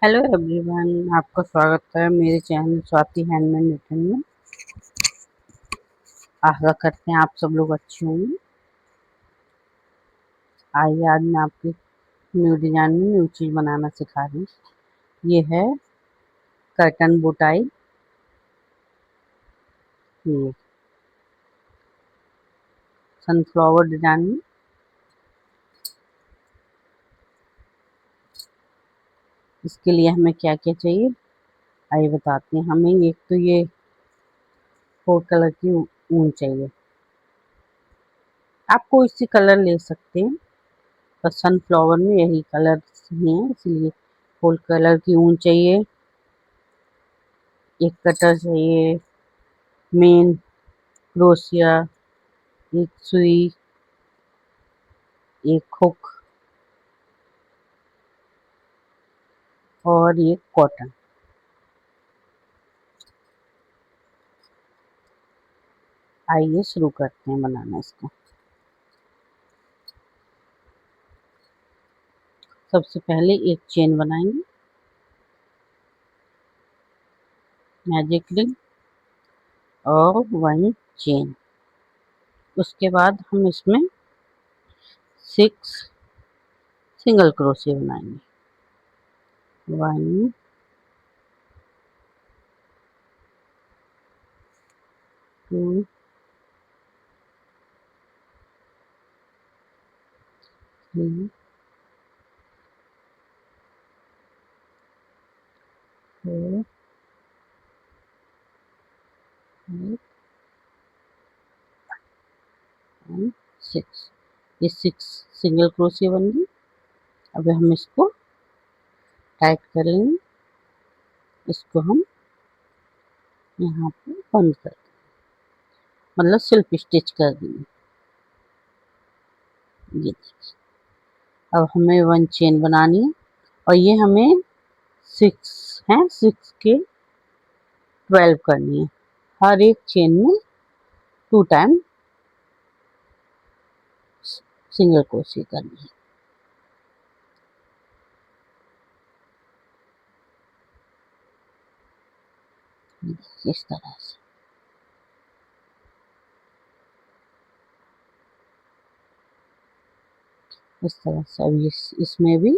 Hello everyone, आपका स्वागत है मेरे चैनल स्वाति हैंडमेड निटिंग में। आशा करते हैं आप सब लोग अच्छे होंगे। आइए आज मैं आपको न्यू डिजाइन में न्यू चीज़ बनाना सिखा रही हूँ। ये है कर्टन बुटाई। ये सनफ्लावर डिजाइन में। इसके लिए हमें क्या क्या चाहिए आइए बताते हैं। हमें एक तो ये 4 कलर की ऊन चाहिए। आप कोई सी कलर ले सकते हैं, पर सनफ्लावर में यही कलर ही है, इसलिए 4 कलर की ऊन चाहिए। एक कटर चाहिए, मेन क्रोशिया, एक सुई, एक हुक और ये कॉटन। आइए शुरू करते हैं बनाना इसको। सबसे पहले एक चेन बनाएंगे, मैजिक रिंग और 1 चेन। उसके बाद हम इसमें 6 सिंगल क्रोशिया बनाएंगे। 1 2 3 4 5 और 6। ये 6 सिंगल क्रोशिया बन गई। अब हम इसको टाइट कर लेंगे। इसको हम यहाँ पे बंद कर देंगे, मतलब सिल्फ स्टिच कर देंगे। ये देखिए, अब हमें 1 चेन बनानी है और ये हमें 6 के 12 करनी है। हर एक चेन में 2 टाइम सिंगल क्रोशिया करनी है। इस तरह से अब इसमें भी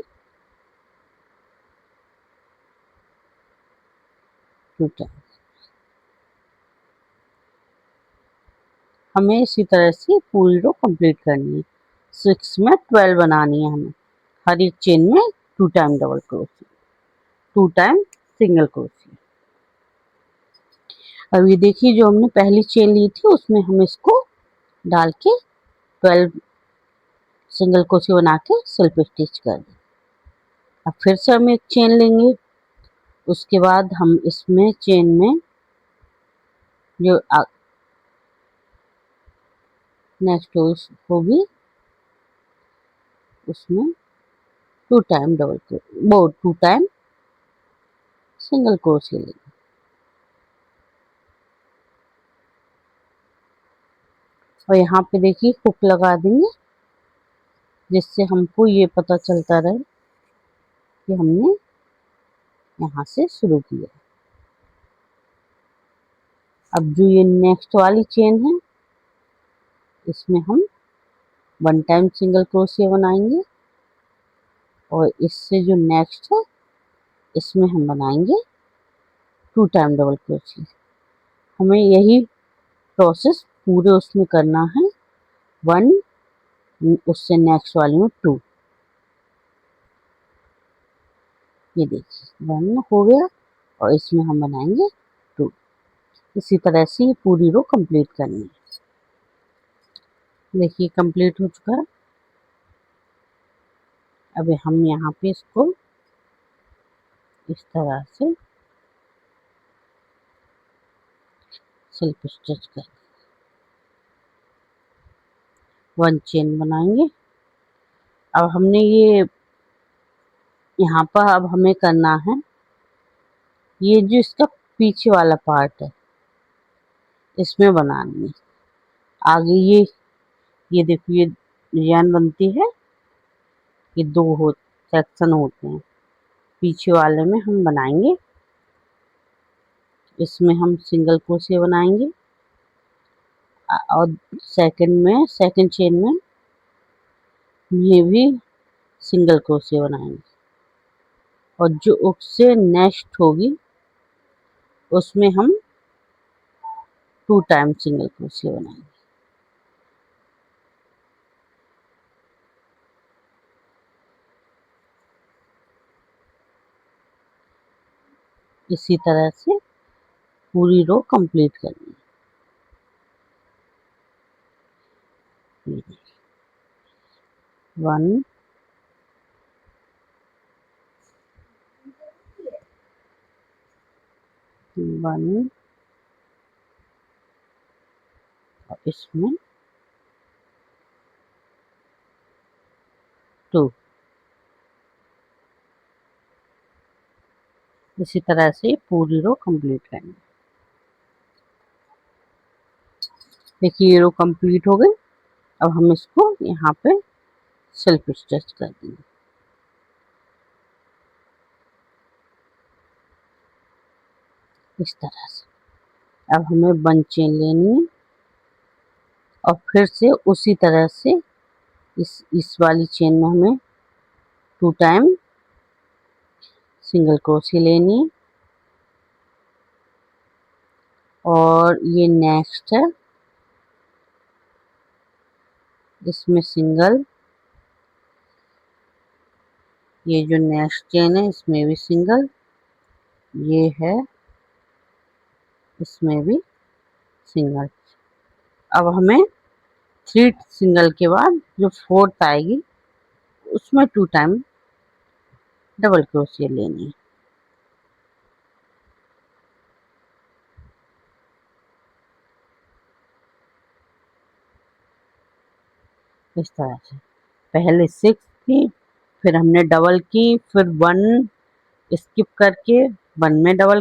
2 टाइम। हमें इसी तरह से पूरी रो कंप्लीट करनी है। 6 में 12 बनानी है हमें। हर एक चेन में 2 time double crochet, 2 time single crochet. अब ये देखिए, जो हमने पहली चेन ली थी उसमें हम इसको डाल के 12 सिंगल क्रोशिया बना के सेल्फ स्टिच कर दें। अब फिर से हम एक चेन लेंगे। उसके बाद हम इसमें चेन में जो नेक्स्ट होगी उसमें 2 टाइम वो 2 टाइम सिंगल क्रोशिया लेंगे। और यहाँ पे देखिए हुक लगा देंगे, जिससे हमको ये पता चलता रहे कि हमने यहाँ से शुरू किया। अब जो ये नेक्स्ट वाली चेन है, इसमें हम 1 टाइम सिंगल क्रोशिया बनाएंगे और इससे जो नेक्स्ट है इसमें हम बनाएंगे 2 टाइम डबल क्रोशिया। हमें यही प्रोसेस पूरे उसमें करना है। 1, उससे नेक्स्ट वाली में 2। ये देखिए 1 हो गया और इसमें हम बनाएंगे 2। इसी तरह से ये पूरी रो कंप्लीट करनी है। देखिए कंप्लीट हो चुका है। अब हम यहाँ पे इसको इस तरह से सेल्फ स्टिच कर 1 चेन बनाएंगे। अब हमने ये यहाँ पर अब हमें करना है, ये जो इसका पीछे वाला पार्ट है इसमें बनानी है। आगे ये देखिए, ये डिजाइन बनती है। ये 2 सेक्शन होते हैं, पीछे वाले में हम बनाएंगे, इसमें हम सिंगल क्रोशिया बनाएंगे और सेकंड चेन में ये भी सिंगल क्रोशिया बनाएंगे और जो उससे नेक्स्ट होगी उसमें हम 2 टाइम सिंगल क्रोशिया बनाएंगे। इसी तरह से पूरी रो कंप्लीट करनी है। 1 1 और इसमें 2। इसी तरह से पूरी रो कंप्लीट करनी है। देखिए ये रो कंप्लीट हो गई। अब हम इसको यहाँ पे सेल्फ स्टिच कर देंगे। इस तरह से अब हमें 1 चेन लेनी है और फिर से उसी तरह से इस वाली चेन में हमें 2 टाइम सिंगल क्रोशिया लेनी है और ये नेक्स्ट है, इसमें सिंगल, ये जो नेक्स्ट चेन है इसमें भी सिंगल, ये है इसमें भी सिंगल। अब हमें 3 सिंगल के बाद जो 4th आएगी उसमें 2 टाइम डबल क्रोशिया लेनी है। इस तरह से पहले 6 की, फिर हमने डबल की, फिर 1 स्किप करके 1 में डबल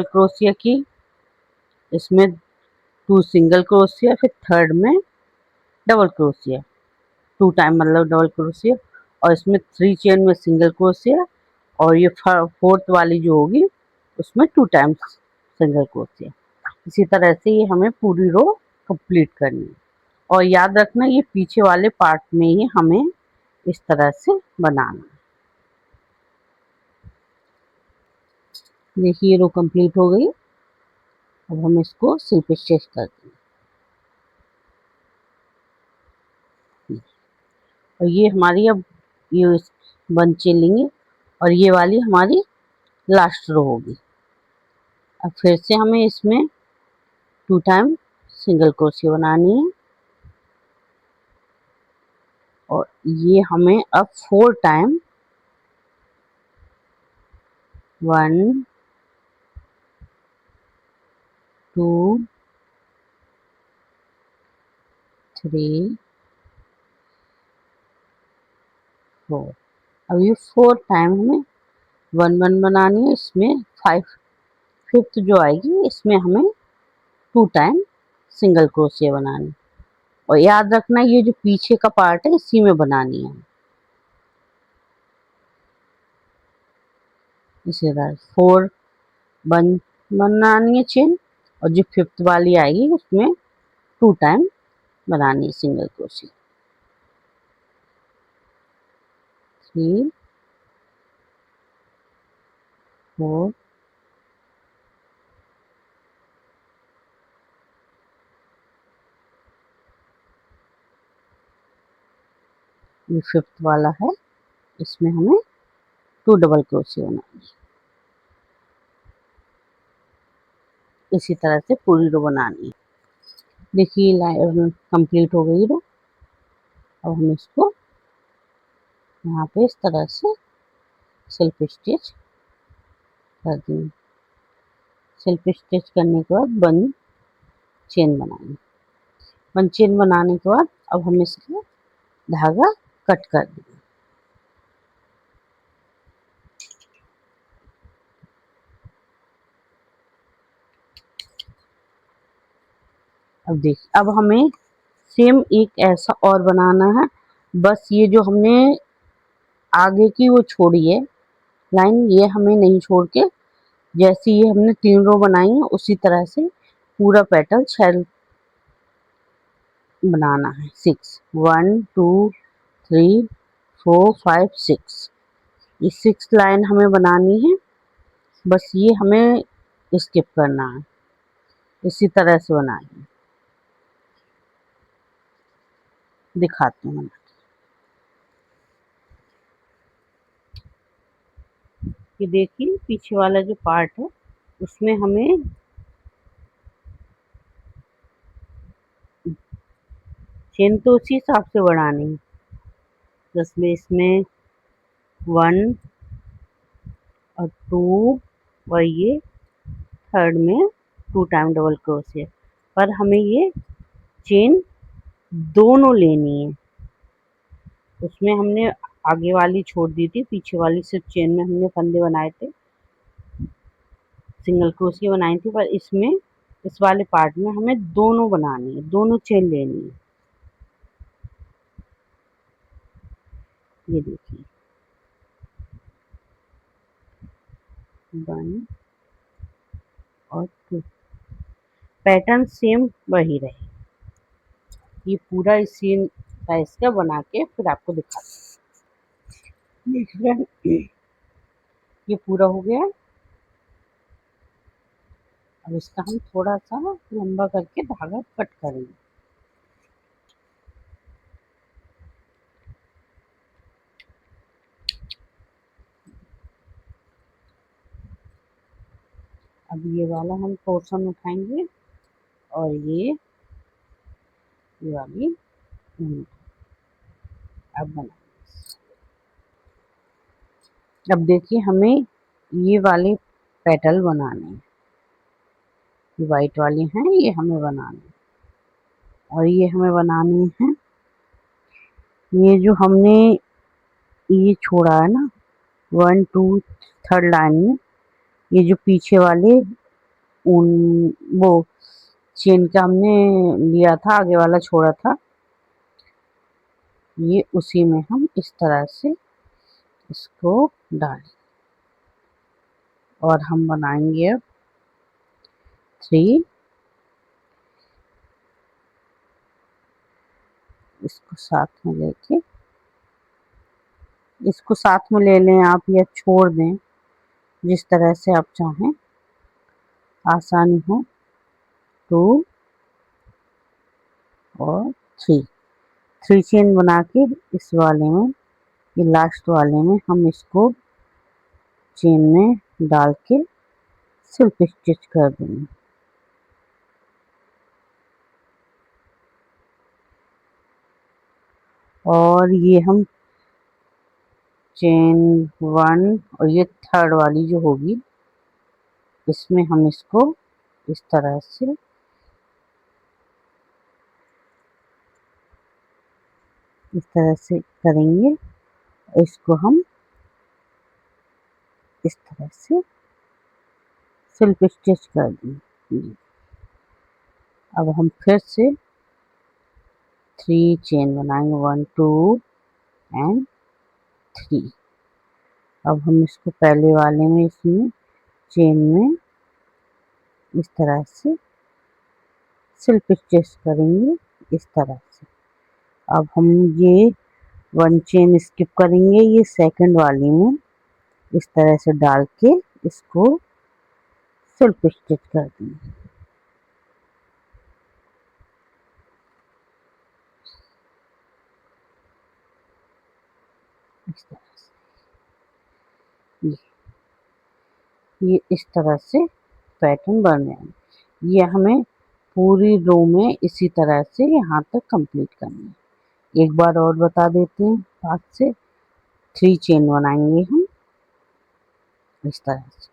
क्रोशिया की, इसमें 2 सिंगल क्रोशिया, फिर थर्ड में डबल क्रोशिया, 2 टाइम मतलब डबल क्रोशिया और इसमें 3 चेन में सिंगल क्रोशिया और ये 4th वाली जो होगी उसमें 2 टाइम्स सिंगल क्रोशिया। इसी तरह से ये हमें पूरी रो कंप्लीट करनी है और याद रखना ये पीछे वाले पार्ट में ही हमें इस तरह से बनाना है। देखिए ये रो कंप्लीट हो गई। अब हम इसको सिल्क स्टिच कर देंगे और ये हमारी अब ये 1 चेन लेंगे और ये वाली हमारी लास्ट रो होगी। अब फिर से हमें इसमें 2 टाइम सिंगल क्रोशिया बनानी है और ये हमें अब 4 टाइम 1 2 3 4, अब ये 4 टाइम हमें 1 बनानी है। इसमें 5th जो आएगी इसमें हमें 2 टाइम सिंगल क्रोशिया बनानी और याद रखना ये जो पीछे का पार्ट है इसी में बनानी है। इसी तरह 4 बनानी है चेन और जो 5th वाली आएगी उसमें 2 टाइम बनानी है सिंगल क्रोशिया। 3 4 ये 5th वाला है, इसमें हमें 2 डबल क्रोशिया बनानी है। इसी तरह से पूरी रो बनानी है। देखिए लाइन कंप्लीट हो गई रो। अब हम इसको यहाँ पे इस तरह से सेल्फ स्टिच कर देंगे। सेल्फ स्टिच करने के बाद 1 चेन बनाएंगे। 1 चेन बनाने के बाद अब हम इसका धागा कट कर देंगे। अब देखिए अब हमें सेम एक ऐसा और बनाना है। बस ये जो हमने आगे की वो छोड़िए लाइन, ये हमें नहीं छोड़ के जैसे ये हमने 3 रो बनाई है उसी तरह से पूरा पेटल 6 बनाना है। 6 1 2 3 4 5 6, ये 6 लाइन हमें बनानी है। बस ये हमें स्किप करना है, इसी तरह से बनाएंगे। दिखाती हूँ बना के। ये देखिए पीछे वाला जो पार्ट है उसमें हमें चेन तो उसी हिसाब से बढ़ानी है। बस में इसमें 1 और 2 और ये थर्ड में 2 टाइम डबल क्रोशिया, पर हमें ये चेन दोनों लेनी है। उसमें हमने आगे वाली छोड़ दी थी, पीछे वाली सिर्फ चेन में हमने फंदे बनाए थे, सिंगल क्रोशिया बनाई थी, पर इसमें इस वाले पार्ट में हमें दोनों बनानी है, दोनों चेन लेनी है। ये देखिए 1 और 2, पैटर्न सेम वही रहे। ये पूरा इसी साइज का बना के फिर आपको दिखाती हूँ। ये पूरा हो गया। अब इसका हम थोड़ा सा लंबा करके धागा कट करेंगे। अब ये वाला हम पोर्शन उठाएंगे और ये वाली अब बनाएंगे। अब देखिए हमें ये वाले पेटल बनाने हैं, ये वाइट वाली हैं, ये हमें बनाने हैं। और ये हमें बनाने हैं, ये जो हमने ये छोड़ा है ना 1 2 थर्ड लाइन में, ये जो पीछे वाले उन वो चेन का हमने लिया था, आगे वाला छोड़ा था, ये उसी में हम इस तरह से इसको डालें और हम बनाएंगे अब 3। इसको साथ में लेके, इसको साथ में ले लें आप या छोड़ दें, जिस तरह से आप चाहें, आसानी हो। 2 और 3 चेन बना के इस वाले में, ये लास्ट वाले में हम इसको चेन में डाल के सिर्फ स्टिच कर देंगे। और ये हम चेन 1 और ये थर्ड वाली जो होगी इसमें हम इसको इस तरह से करेंगे। इसको हम इस तरह से सिर्फ स्टिच कर देंगे। अब हम फिर से 3 चेन बनाएंगे, 1 2 एंड 3। अब हम इसको पहले वाले में इसमें चेन में इस तरह से सिर्फ स्टिच करेंगे, इस तरह से। अब हम ये 1 चेन स्किप करेंगे, ये सेकंड वाली में इस तरह से डाल के इसको सिर्फ स्टिच कर देंगे। इस तरह से ये इस तरह से पैटर्न बन जाएंगे। ये हमें पूरी रो में इसी तरह से यहाँ तक कंप्लीट करनी है। एक बार और बता देते हैं, 5 से 3 चेन बनाएंगे हम इस तरह से।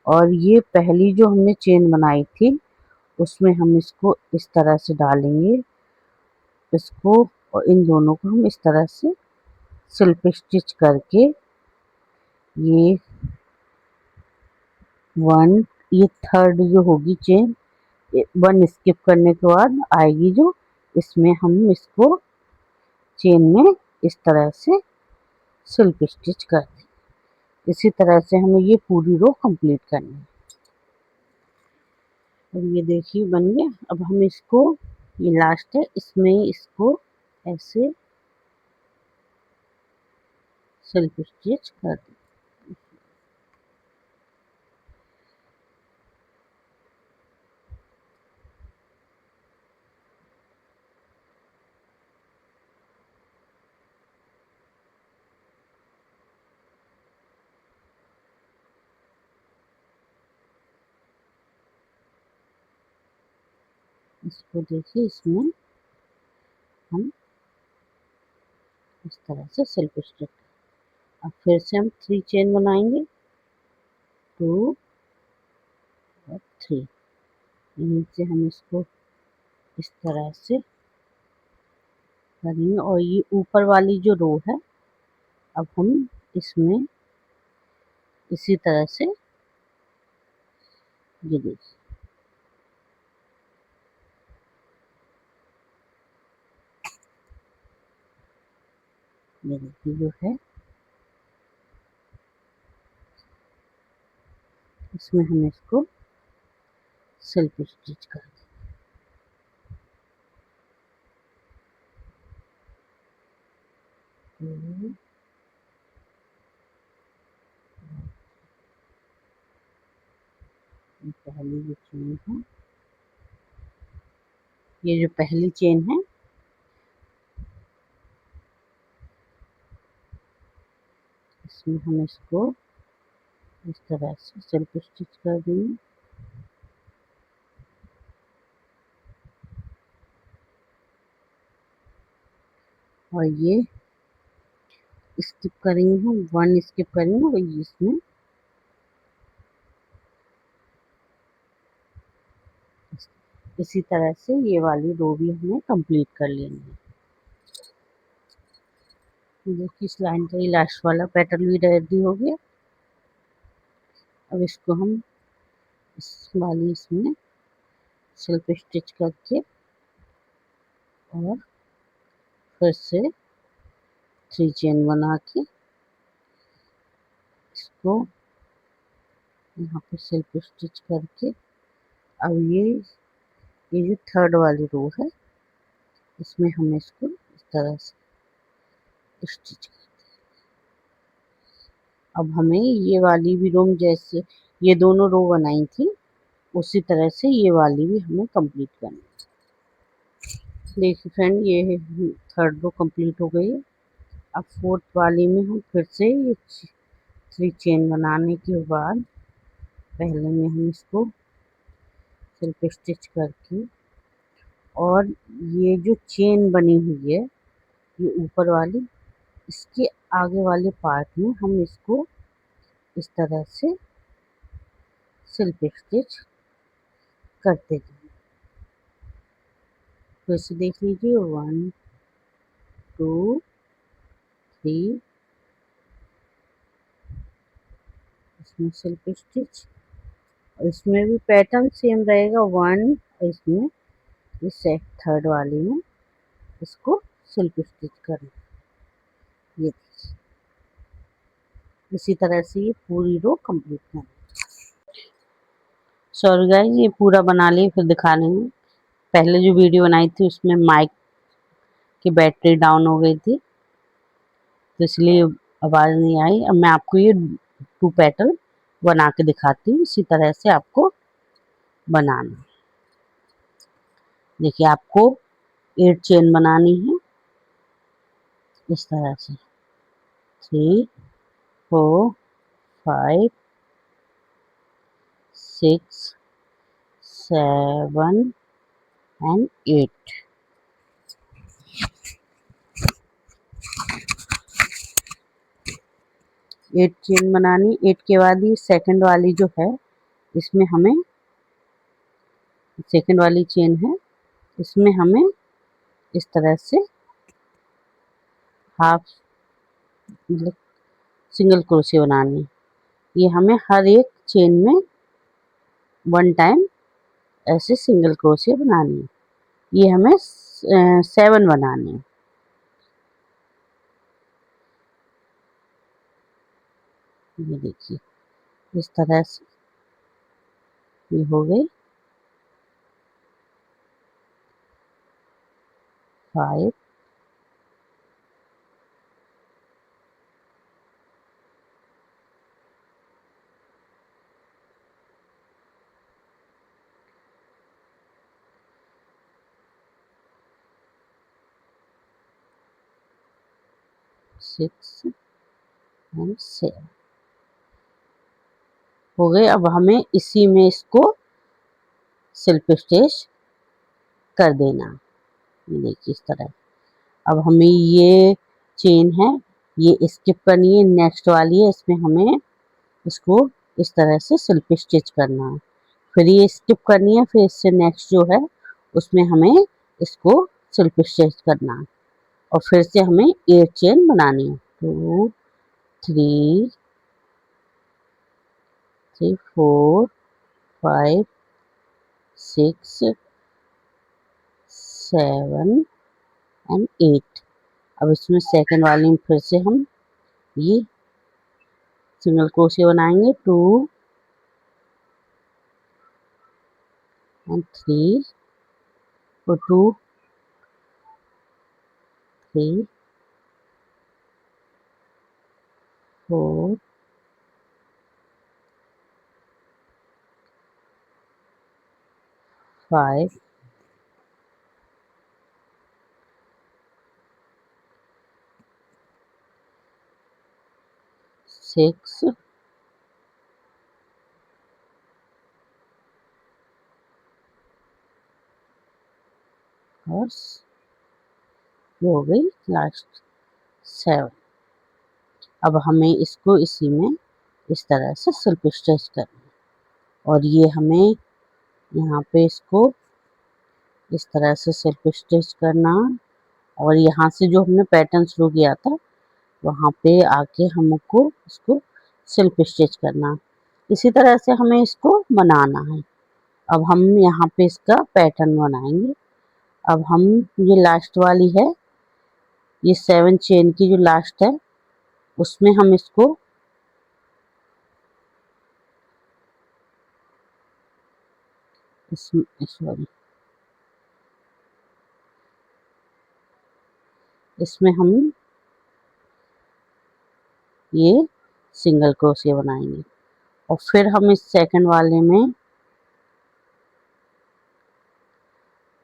और ये पहली जो हमने चेन बनाई थी उसमें हम इसको इस तरह से डालेंगे, इसको और इन दोनों को हम इस तरह से सिल्प स्टिच करके ये 1, ये थर्ड जो होगी चेन 1 स्किप करने के बाद आएगी जो, इसमें हम इसको चेन में इस तरह से सेल्फ स्टिच कर दें। इसी तरह से हमें ये पूरी रो कंप्लीट करनी है। और ये देखिए बन गया। अब हम इसको, ये लास्ट है, इसमें इसको ऐसे सेल्फ स्टिच कर दें। इसको देखिए, इसमें हम इस तरह से सेल्फ स्टिच। अब फिर से हम 3 चेन बनाएंगे, 2 और 3। यहीं से हम इसको इस तरह से करेंगे। और ये ऊपर वाली जो रो है, अब हम इसमें इसी तरह से, ये देखिए, ये देखिए जो है, इसमें हम इसको सेल्फ स्टिच कर देंगे। पहली जो चेन है, ये जो पहली चेन है, इसमें हम इसको इस तरह से सेल्फ स्टिच कर देंगे। और ये स्किप करेंगे, हम 1 स्किप करेंगे। और इसमें इसी तरह से ये वाली रो भी हमें कंप्लीट कर लेंगे। देखिए इस लाइन का ये लास्ट वाला पैटर्न भी रेडी हो गया। अब इसको हम इस वाली इसमें सेल्फ स्टिच करके और फिर से 3 चेन बना के इसको यहाँ पे सेल्फ स्टिच करके, अब ये जो थर्ड वाली रो है, इसमें हम इसको इस तरह से स्टिच कर। अब हमें ये वाली भी रो, जैसे ये दोनों रो बनाई थी उसी तरह से ये वाली भी हमें कंप्लीट करनी है। देखिए फ्रेंड, ये थर्ड रो कंप्लीट हो गई है। अब फोर्थ वाली में हम फिर से ये 3 चेन बनाने के बाद पहले में हम इसको सेल्फ स्टिच करके, और ये जो चेन बनी हुई है ये ऊपर वाली, इसके आगे वाले पार्ट में हम इसको इस तरह से सेल्फ स्टिच करते जाएं। फिर से देख लीजिए, 1 2 3, इसमें सेल्फ स्टिच। और इसमें भी पैटर्न सेम रहेगा, 1, इसमें इस थर्ड वाली में इसको सेल्फ स्टिच करना। ये देखिए, इसी तरह से ये पूरी रो कंप्लीट करना। सॉरी गाइस, ये पूरा बना लिए फिर दिखा रही हूँ। पहले जो वीडियो बनाई थी उसमें माइक की बैटरी डाउन हो गई थी, तो इसलिए आवाज़ नहीं आई। अब मैं आपको ये 2 पैटर्न बना के दिखाती हूँ। इसी तरह से आपको बनाना। देखिए आपको 8 चेन बनानी है इस तरह से, 3 4 5 6 7 एंड 8। 8 चेन बनानी। 8 के बाद ये सेकंड वाली जो है, इसमें हमें, सेकंड वाली चेन है, इसमें हमें इस तरह से हाफ, मतलब सिंगल क्रोशिया बनानी है। ये हमें हर एक चेन में 1 टाइम ऐसे सिंगल क्रोशिया बनानी है। ये हमें 7 बनानी है। ये देखिए इस तरह से ये हो गई 5 6 एंड 7 हो गए। अब हमें इसी में इसको सेल्फ स्टिच कर देना। ये देखिए इस तरह। अब हमें ये चेन है ये स्किप करनी है, नेक्स्ट वाली है इसमें हमें इसको इस तरह से सेल्फ स्टिच करना है। फिर ये स्किप करनी है, फिर इससे नेक्स्ट जो है उसमें हमें इसको सेल्फ स्टिच करना है और फिर से हमें 8 चेन बनानी है। 2 3 3 4 5 6 7 एंड 8। अब इसमें सेकंड वाली में फिर से हम ये सिंगल क्रोशिया बनाएंगे 2 एंड 3 और 2 3 4 5 6 और ये हो गई लास्ट 7। अब हमें इसको इसी में इस तरह से सेल्फ स्टिच करना है और ये हमें यहाँ पे इसको इस तरह से सेल्फ स्टिच करना और यहाँ से जो हमने पैटर्न शुरू किया था वहाँ पे आके हमको इसको सेल्फ स्टिच करना। इसी तरह से हमें इसको बनाना है। अब हम यहाँ पे इसका पैटर्न बनाएंगे। अब हम ये लास्ट वाली है ये 7 चेन की जो लास्ट है उसमें हम इसको सॉरी इसमें हम ये सिंगल क्रोशिया बनाएंगे और फिर हम इस सेकंड वाले में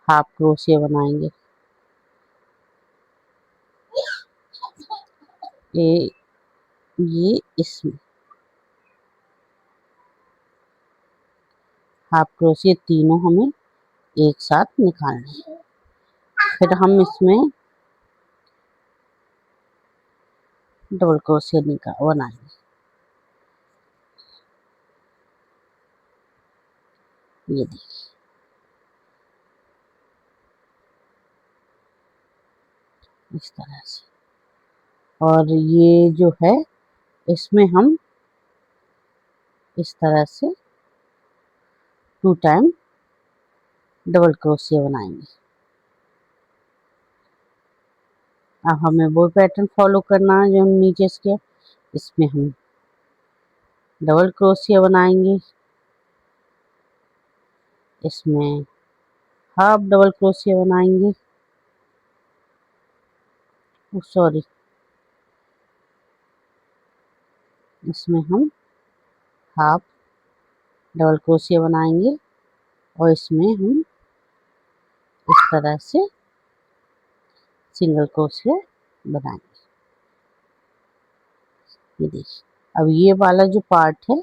हाफ क्रोशिया बनाएंगे। ये इसमें हाफ क्रोशिया तीनों हमें एक साथ निकालने हैं। फिर हम इसमें डबल क्रोशिया बनाएंगे। ये देखिए इस तरह से और ये जो है इसमें हम इस तरह से 2 टाइम डबल क्रोशिया बनाएंगे। अब हमें वो पैटर्न फॉलो करना है जो हम नीचे से इसमें हम डबल क्रोशिया बनाएंगे, इसमें हाफ डबल क्रोशिया बनाएंगे, सॉरी इसमें हम हाफ डबल क्रोशिया बनाएंगे और इसमें हम इस तरह से सिंगल क्रोशिया बनाएंगे। ये देखिए अब ये वाला जो पार्ट है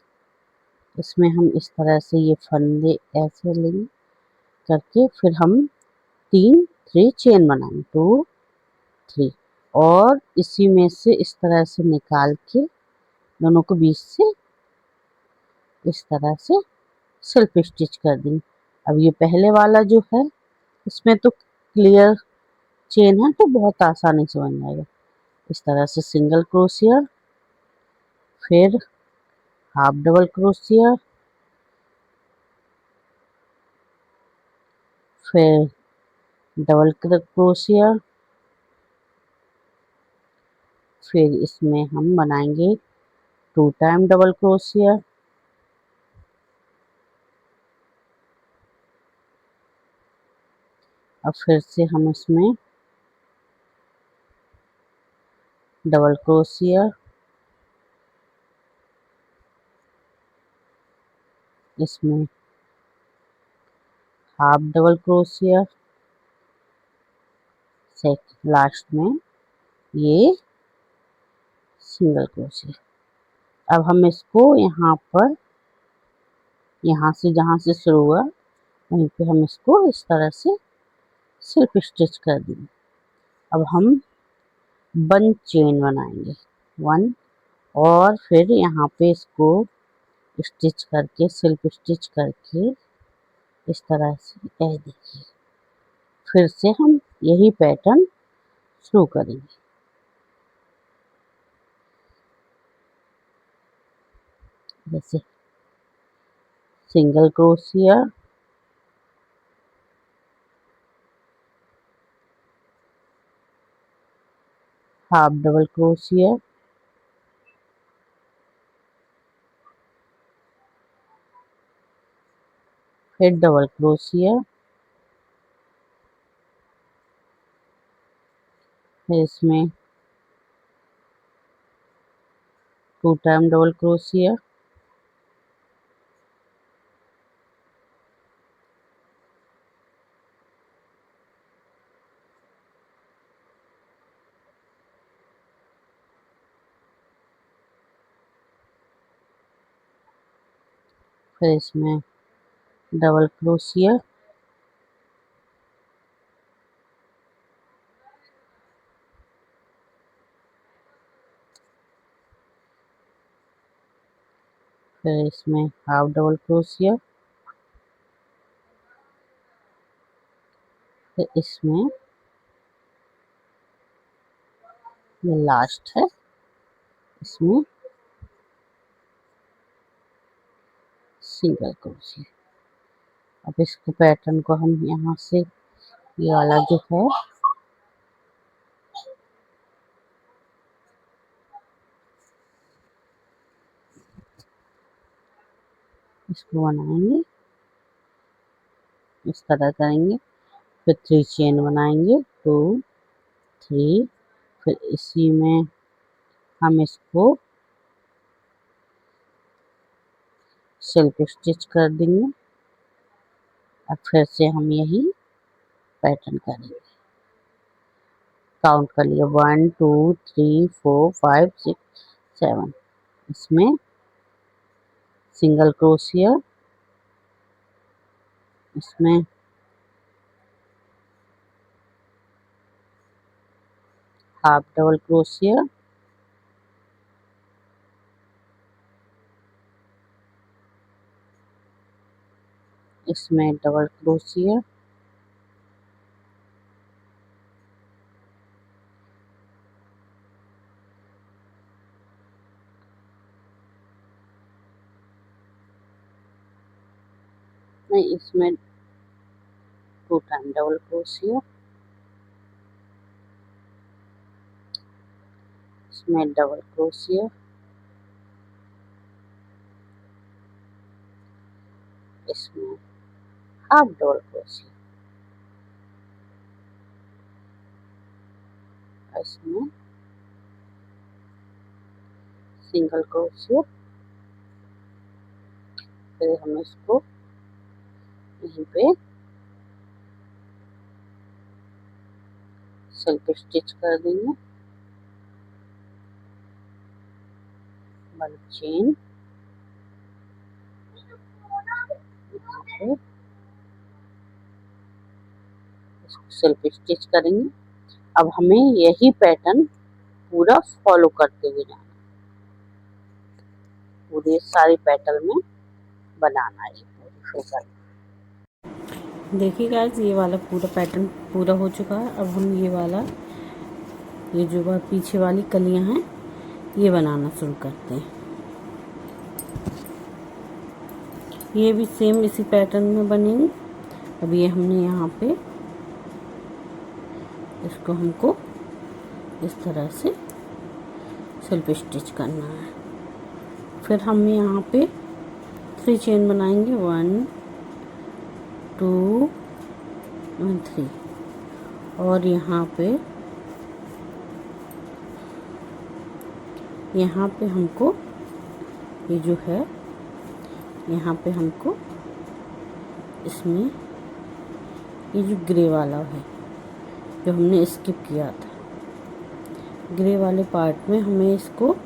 इसमें हम इस तरह से ये फंदे ऐसे लेंगे करके फिर हम 3 3 चेन बनाएंगे 2 3 और इसी में से इस तरह से निकाल के दोनों को बीच से इस तरह से सेल्फ स्टिच कर देंगे। अब ये पहले वाला जो है इसमें तो क्लियर चेन है तो बहुत आसानी से बन जाएगा। इस तरह से सिंगल क्रोशिया फिर हाफ डबल क्रोशिया फिर डबल क्रोशिया फिर इसमें हम बनाएंगे 2 टाइम डबल क्रोशिया, अब फिर से हम इसमें डबल क्रोशिया, इसमें हाफ डबल क्रोशिया, लास्ट में ये सिंगल क्रोशिया। अब हम इसको यहाँ पर, यहाँ से जहाँ से शुरू हुआ वहीं पे हम इसको इस तरह से सिर्फ स्टिच कर देंगे। अब हम 1 चेन बनाएंगे, 1, और फिर यहाँ पे इसको स्टिच करके, सिल्क स्टिच करके इस तरह से, कह देखिए, फिर से हम यही पैटर्न शुरू करेंगे। जैसे single crochet, half double crochet, फिर डबल क्रोशिया, फिर इसमें 2 टाइम डबल क्रोशिया, फिर इसमें डबल क्रोशिया, फिर इसमें हाफ डबल क्रोशिया, फिर इसमें ये लास्ट है, इसमें सिंगल क्रोशिया। अब इसको पैटर्न को हम यहाँ से, ये वाला जो है, इसको बनाएंगे, इस तरह करेंगे, फिर 3 चेन बनाएंगे, 2, 3, फिर इसी में हम इसको सिल्क स्टिच कर देंगे। अब फिर से हम यही पैटर्न करेंगे, काउंट कर लिया, 1, 2, 3, 4, 5, 6, 7, इसमें सिंगल क्रोशिया, इसमें हाफ डबल क्रोशिया, इसमें डबल क्रोशिया, नहीं, इसमें 2 टाइम डबल क्रोशिया, इसमें डबल क्रोशिया, इसमें हाफ डबल क्रोशिया, इसमें सिंगल क्रोशिया, फिर हम इसको यहीं पे सिल्क स्टिच कर देंगे, 1 चेन, इसको सिल्क स्टिच करेंगे। अब हमें यही पैटर्न पूरा फॉलो करते हुए जाना, पूरे सारे पैटर्न में बनाना है पूरी फिगर। देखिए गाइस, ये वाला पूरा पैटर्न पूरा हो चुका है। अब हम ये वाला, ये जो पीछे वाली कलियां हैं, ये बनाना शुरू करते हैं। ये भी सेम इसी पैटर्न में बनेंगे। अब ये हमने यहाँ पे, इसको हमको इस तरह से सिल्क स्टिच करना है। फिर हम यहाँ पे 3 चेन बनाएंगे, 1 2 और 3। और यहाँ पे हमको ये जो है, यहाँ पे हमको इसमें ये जो ग्रे वाला है जो हमने स्किप किया था, ग्रे वाले पार्ट में हमें इसको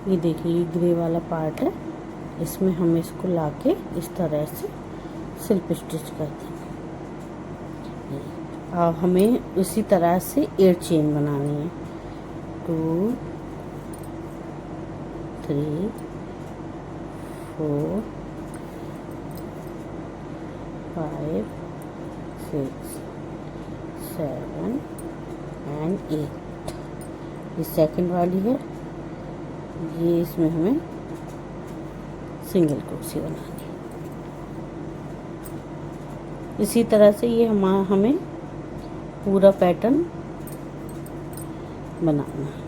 ये देखिए, ये ग्रे वाला पार्ट है, इसमें हम इसको लाके इस तरह से सिल्प स्टिच कर देंगे। अब हमें उसी तरह से 8 चेन बनानी है, 2 3 4 5 6 7 एंड 8। ये सेकंड वाली है, ये इसमें हमें सिंगल क्रोशिया बनानी है। इसी तरह से ये हमें पूरा पैटर्न बनाना है।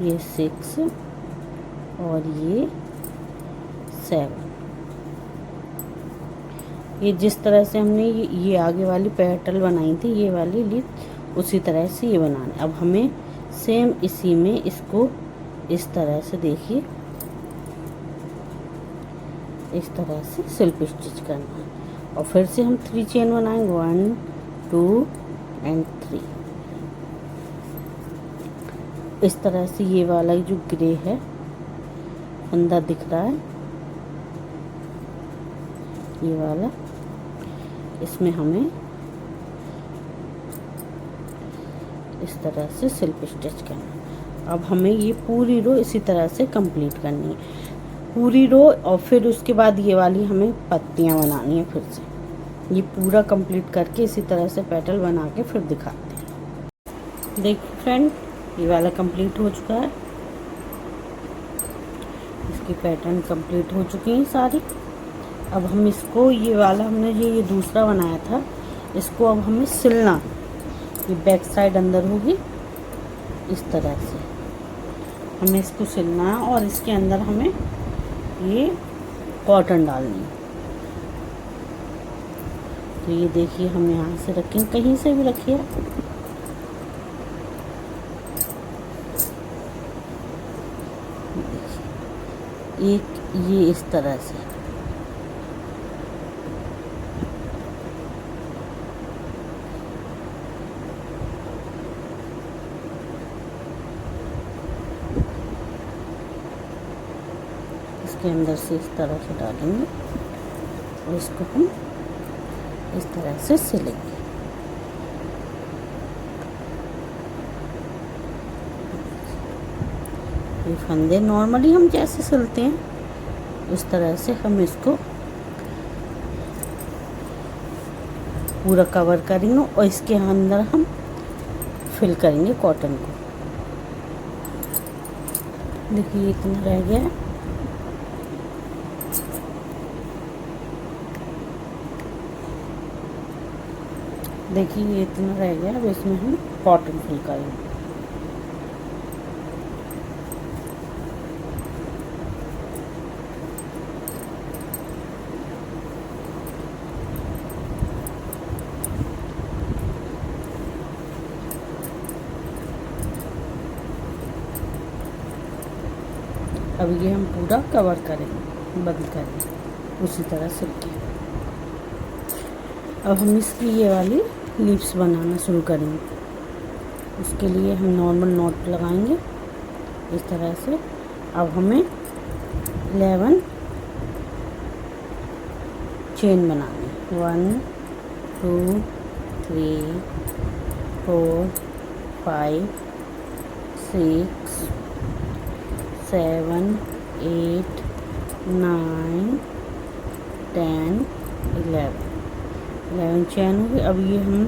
ये 6 और ये 7। ये जिस तरह से हमने ये आगे वाली पैटर्न बनाई थी, ये वाली लीफ, उसी तरह से ये बनाना। अब हमें सेम इसी में इसको इस तरह से देखिए, इस तरह से सिल्प स्टिच करना है। और फिर से हम 3 चेन बनाएंगे, 1 2 एंड 3। इस तरह से ये वाला जो ग्रे है अंदर दिख रहा है, ये वाला, इसमें हमें इस तरह से सिल्प स्टिच करना। अब हमें ये पूरी रो इसी तरह से कंप्लीट करनी है, पूरी रो। और फिर उसके बाद ये वाली हमें पत्तियां बनानी है। फिर से ये पूरा कंप्लीट करके इसी तरह से पेटल बना के फिर दिखाते हैं। देखिए फ्रेंड, ये वाला कंप्लीट हो चुका है, इसकी पैटर्न कंप्लीट हो चुकी है सारी। अब हम इसको, ये वाला हमने ये दूसरा बनाया था, इसको अब हमें सिलना। ये बैक साइड अंदर होगी, इस तरह से हमें इसको सिलना है। और इसके अंदर हमें ये कॉटन डालनी है। तो ये देखिए, हम यहाँ से रखेंगे, कहीं से भी रखिए। एक ये इस तरह से, इसके अंदर से इस तरह से डालेंगे और इसको हम इस तरह से सिलेंगे। ये फंदे नॉर्मली हम जैसे सिलते हैं उस तरह से हम इसको पूरा कवर करेंगे और इसके अंदर हम फिल करेंगे कॉटन को। देखिए इतना रह गया है। देखिए ये इतना रह गया, अब इसमें हम कॉटन फिल करेंगे। अब ये हम पूरा कवर करेंगे, बंद करेंगे उसी तरह से। अब हम इसकी ये वाली लीव्स बनाना शुरू करेंगे। उसके लिए हम नॉर्मल नॉट लगाएंगे इस तरह से, अब हमें 11 चेन बनानी। 1 2 3 4 5 6 7 8 9 10 11 चेन होगी। अब ये हम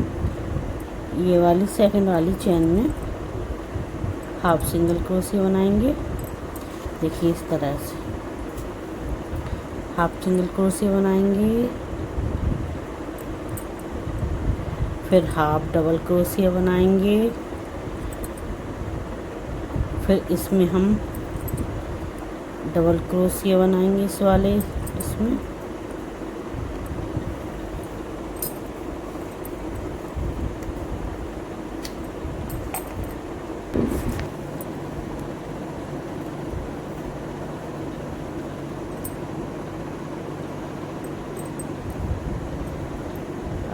ये वाली सेकंड वाली चेन में हाफ सिंगल क्रोशिया बनाएंगे। देखिए इस तरह से हाफ सिंगल क्रोशिया बनाएंगे, फिर हाफ डबल क्रोशिया बनाएंगे, फिर इसमें हम डबल क्रोशिया बनाएंगे इस वाले इसमें,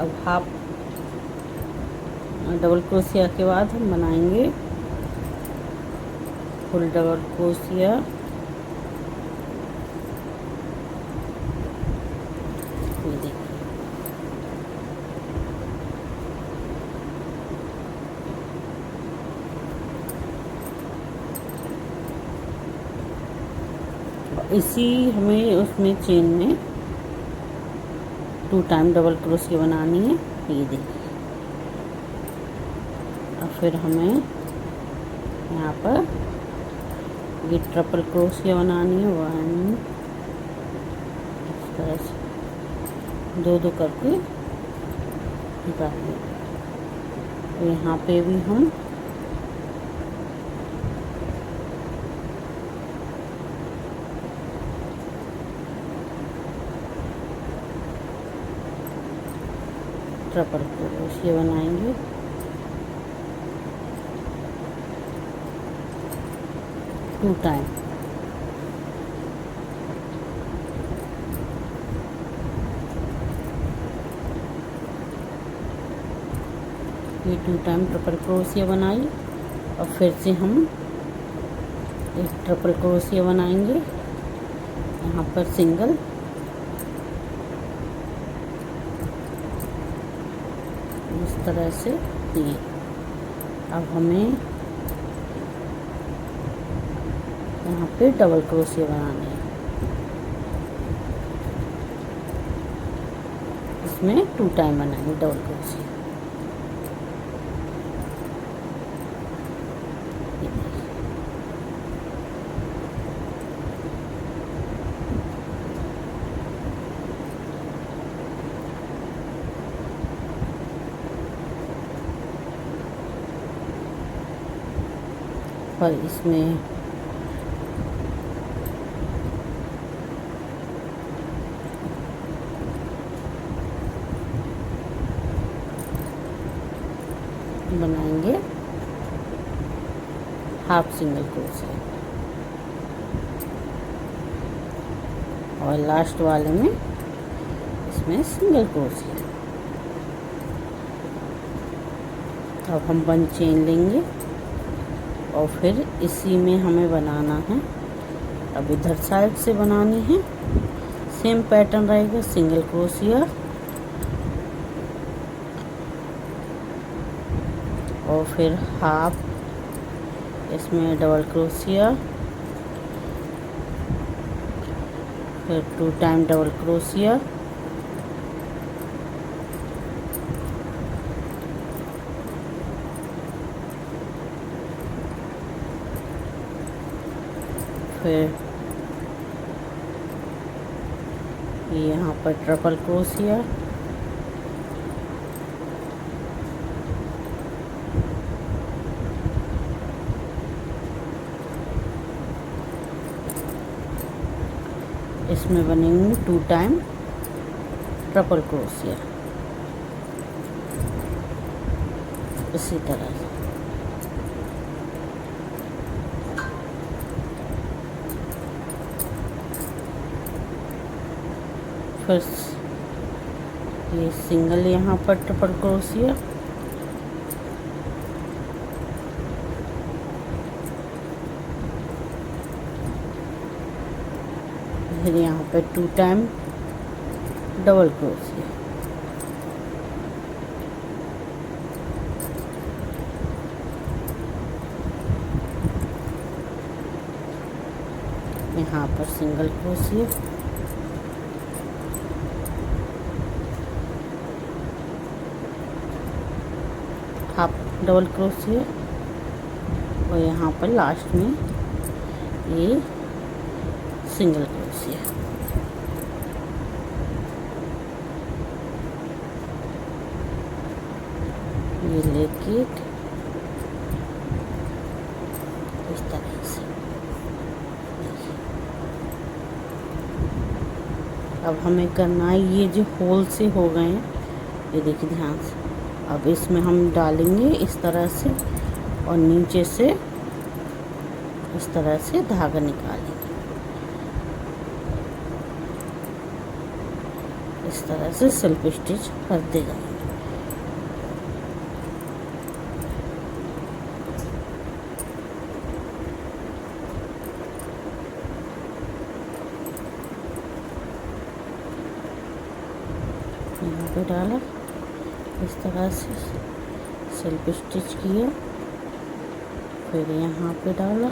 अब हाफ डबल क्रोशिया के बाद हम बनाएंगे फुल डबल क्रोशिया। ये देखिए इसी हमें उसमें चेन में 2 टाइम डबल क्रोशिया बनानी है। ये देखिए और फिर हमें यहाँ पर ये ट्रिपल क्रोशिया बनानी है। 1 इस तरह से 2 करके निकालेंगे। तो यहाँ पे भी हम ट्रिपल क्रोशिया बनाएंगे। टू टाइम ये 2 टाइम ट्रिपल क्रोशिया बनाई और फिर से हम एक ट्रिपल क्रोशिया बनाएंगे यहाँ पर सिंगल, इस तरह से। ये अब हमें यहाँ पे डबल क्रोशिया बनाने हैं। इसमें 2 टाइम बनाएंगे डबल क्रोशिया। और इसमें बनाएंगे हाफ सिंगल क्रोशिया और लास्ट वाले में इसमें सिंगल क्रोशिया। अब हम 1 चेन लेंगे और फिर इसी में हमें बनाना है। अब इधर साइड से बनानी है, सेम पैटर्न रहेगा, सिंगल क्रोशिया और फिर हाफ, इसमें डबल क्रोशिया, फिर 2 टाइम डबल क्रोशिया, फिर यहाँ पर ट्रिपल क्रोशिया, इसमें बनेंगे 2 टाइम ट्रिपल क्रोशिया इसी तरह से। फिर ये सिंगल यहाँ पर ट्रिपल क्रोशिया, फिर यहाँ पे 2 टाइम डबल क्रोशिया, यहाँ पर single crochet, half double crochet और यहाँ पर लास्ट में ये सिंगल क्रोशिया। ये लेके इस तरह से, अब हमें करना है ये जो होल से हो गए हैं, ये देखिए ध्यान से, अब इसमें हम डालेंगे इस तरह से और नीचे से इस तरह से धागा निकालेंगे, इस तरह से सेल्फ स्टिच करते जाएंगे। यहाँ पे डाला, इस तरह से सेल्फ स्टिच किया, फिर यहाँ पे डाला,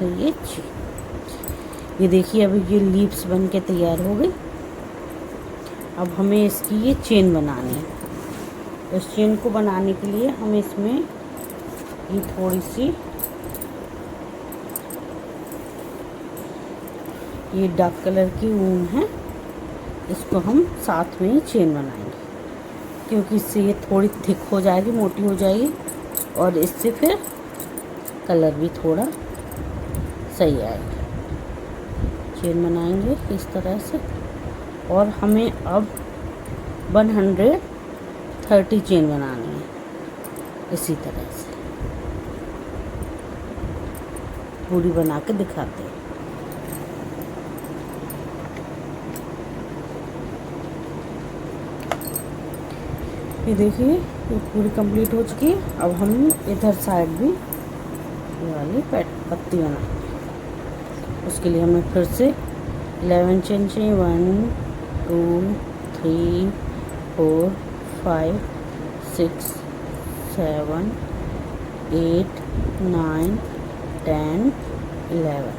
ये देखिए ये देखिए अभी ये लीव्स बन के तैयार हो गई। अब हमें इसकी ये चेन बनानी है। इस चेन को बनाने के लिए हम इसमें ये थोड़ी सी ये डार्क कलर की ऊन है, इसको हम साथ में चेन बनाएंगे, क्योंकि इससे ये थोड़ी थिक हो जाएगी, मोटी हो जाएगी और इससे फिर कलर भी थोड़ा सही आएगा। चेन बनाएंगे इस तरह से और हमें अब 130 चेन बनानी है इसी तरह से। पूरी बना के दिखाते हैं। ये देखिए ये पूरी कंप्लीट हो चुकी है। अब हम इधर साइड भी ये वाली पत्ती बनाएंगे। उसके लिए हमें फिर से 11 चेन चाहिए। 1 2 3 4 5 6 7 8 9 10 11।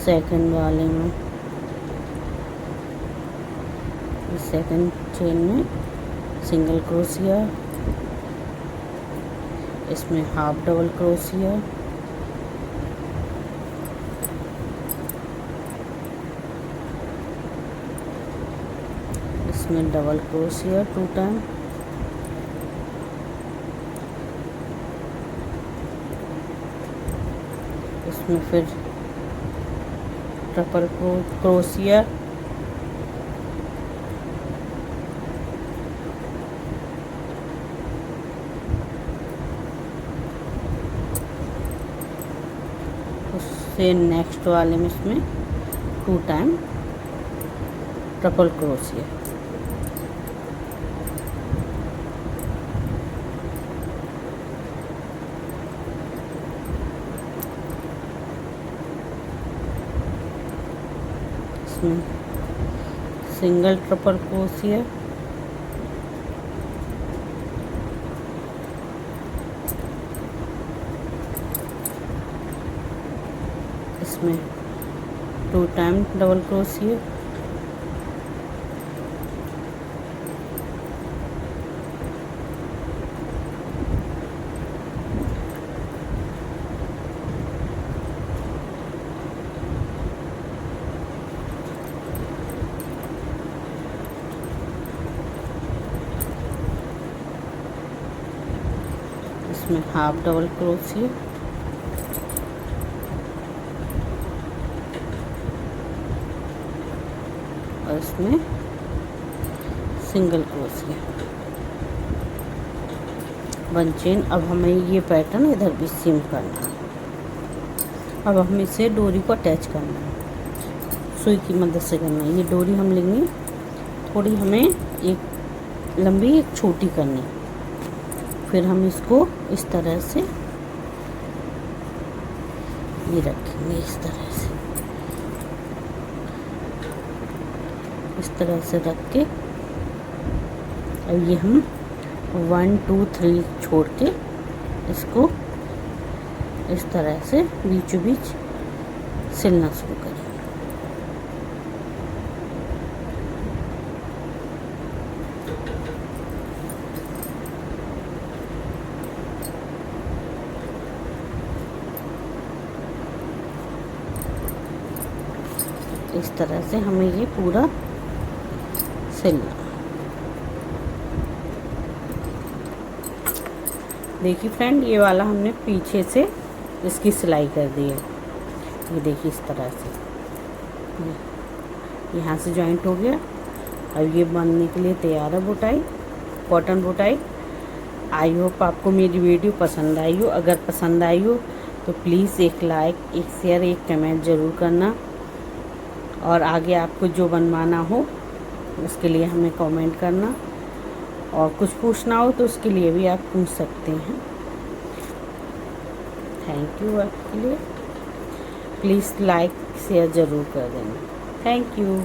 सेकंड वाले में सेकंड चेन में सिंगल क्रोशिया, इसमें हाफ डबल क्रोशिया, इसमें डबल क्रोशिया 2 टाइम, इसमें फिर ट्रिपल क्रोशिया, उससे नेक्स्ट वाले में इसमें 2 टाइम ट्रिपल क्रोशिया, इसमें सिंगल ट्रिपल क्रोशिया, इसमें 2 टाइम डबल क्रोशिया, इसमें हाफ डबल क्रोशिया, और इसमें सिंगल क्रोशिया, 1 चेन। अब हमें ये पैटर्न इधर भी सेम करना है। अब हम इसे डोरी को अटैच करना है, सुई की मदद से करना है। ये डोरी हम लेंगे, थोड़ी हमें एक लंबी एक छोटी करनी, फिर हम इसको इस तरह से ये रखेंगे, इस तरह से रख के। अब ये हम 1 2 3 छोड़ के इसको इस तरह से बीचों बीच सिलना शुरू करें। इस तरह से हमें ये पूरा सिलना। देखिए फ्रेंड, ये वाला हमने पीछे से इसकी सिलाई कर दी है। ये देखिए इस तरह से यहाँ से जॉइंट हो गया। अब ये बनने के लिए तैयार है बुटाई, कॉटन बुटाई। आई होप आपको मेरी वीडियो पसंद आई हो। अगर पसंद आई हो तो प्लीज़ एक लाइक, एक शेयर, एक कमेंट ज़रूर करना। और आगे आपको जो बनवाना हो उसके लिए हमें कमेंट करना, और कुछ पूछना हो तो उसके लिए भी आप पूछ सकते हैं। थैंक यू आपके लिए। प्लीज़ लाइक शेयर ज़रूर कर देना। Thank you.